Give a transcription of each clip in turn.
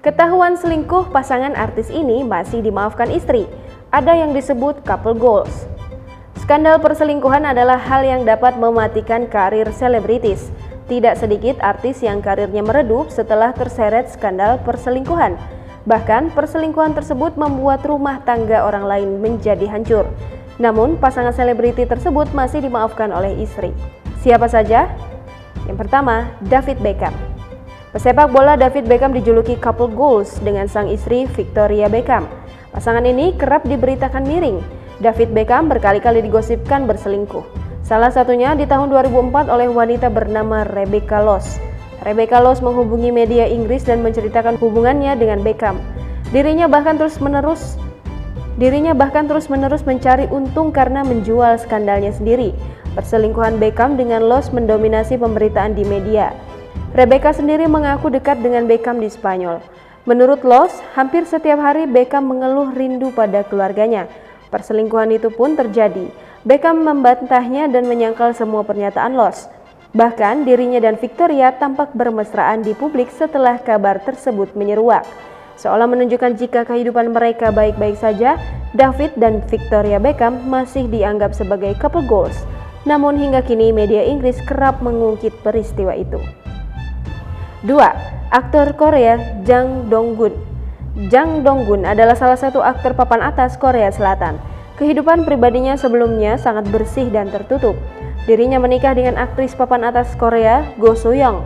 Ketahuan selingkuh pasangan artis ini masih dimaafkan istri. Ada yang disebut couple goals. Skandal perselingkuhan adalah hal yang dapat mematikan karir selebritis. Tidak sedikit artis yang karirnya meredup setelah terseret skandal perselingkuhan. Bahkan perselingkuhan tersebut membuat rumah tangga orang lain menjadi hancur. Namun pasangan selebriti tersebut masih dimaafkan oleh istri. Siapa saja? Yang pertama, David Beckham. Pesepak bola David Beckham dijuluki couple goals dengan sang istri Victoria Beckham. Pasangan ini kerap diberitakan miring. David Beckham berkali-kali digosipkan berselingkuh. Salah satunya di tahun 2004 oleh wanita bernama Rebecca Loss. Rebecca Loss menghubungi media Inggris dan menceritakan hubungannya dengan Beckham. Dirinya bahkan terus-menerus mencari untung karena menjual skandalnya sendiri. Perselingkuhan Beckham dengan Loss mendominasi pemberitaan di media. Rebecca sendiri mengaku dekat dengan Beckham di Spanyol. Menurut Loss, hampir setiap hari Beckham mengeluh rindu pada keluarganya. Perselingkuhan itu pun terjadi. Beckham membantahnya dan menyangkal semua pernyataan Loss. Bahkan dirinya dan Victoria tampak bermesraan di publik setelah kabar tersebut menyeruak. Seolah menunjukkan jika kehidupan mereka baik-baik saja, David dan Victoria Beckham masih dianggap sebagai couple goals. Namun hingga kini media Inggris kerap mengungkit peristiwa itu. 2. Aktor Korea Jang Dong-gun. Jang Dong-gun adalah salah satu aktor papan atas Korea Selatan. Kehidupan pribadinya sebelumnya sangat bersih dan tertutup. Dirinya menikah dengan aktris papan atas Korea Go So-young.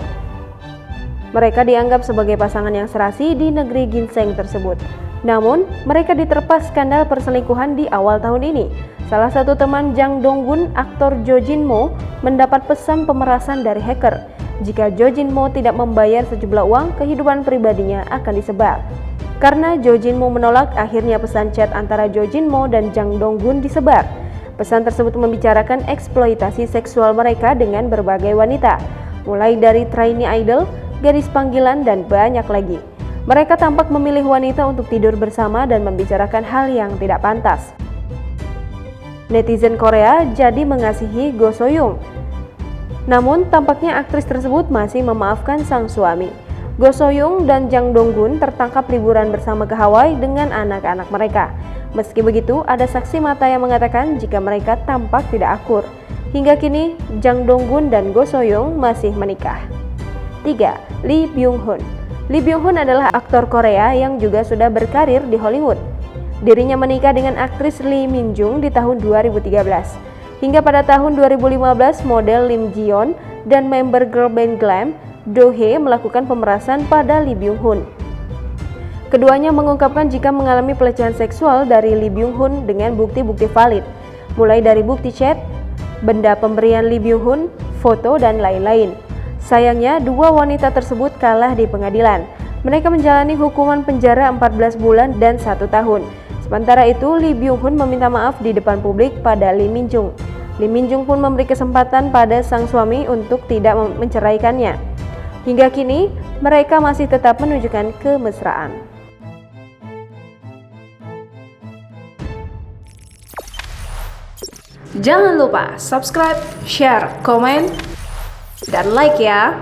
Mereka dianggap sebagai pasangan yang serasi di negeri ginseng tersebut. Namun, mereka diterpa skandal perselingkuhan di awal tahun ini. Salah satu teman Jang Dong-gun, aktor Jo Jin-mo, mendapat pesan pemerasan dari hacker. Jika Jo Jin-mo tidak membayar sejumlah uang, kehidupan pribadinya akan disebar. Karena Jo Jin-mo menolak, akhirnya pesan chat antara Jo Jin-mo dan Jang Dong-gun disebar. Pesan tersebut membicarakan eksploitasi seksual mereka dengan berbagai wanita, mulai dari trainee idol, gadis panggilan, dan banyak lagi. Mereka tampak memilih wanita untuk tidur bersama dan membicarakan hal yang tidak pantas. Netizen Korea jadi mengasihi Go So-young. Namun tampaknya aktris tersebut masih memaafkan sang suami. Go So-young dan Jang Dong-gun tertangkap liburan bersama ke Hawaii dengan anak-anak mereka. Meski begitu, ada saksi mata yang mengatakan jika mereka tampak tidak akur. Hingga kini, Jang Dong-gun dan Go So-young masih menikah. 3. Lee Byung-hun. Lee Byung-hun adalah aktor Korea yang juga sudah berkarir di Hollywood. Dirinya menikah dengan aktris Lee Min-jung di tahun 2013. Hingga pada tahun 2015, model Lim Ji-yeon dan member girl band glam Do-hye melakukan pemerasan pada Lee Byung-hun. Keduanya mengungkapkan jika mengalami pelecehan seksual dari Lee Byung-hun dengan bukti-bukti valid, mulai dari bukti chat, benda pemberian Lee Byung-hun, foto, dan lain-lain. Sayangnya, dua wanita tersebut kalah di pengadilan. Mereka menjalani hukuman penjara 14 bulan dan 1 tahun. Sementara itu, Lee Byung-hun meminta maaf di depan publik pada Lee Min-jung. Lee Min-jung pun memberi kesempatan pada sang suami untuk tidak menceraikannya. Hingga kini, mereka masih tetap menunjukkan kemesraan. Jangan lupa subscribe, share, komen, dan like ya!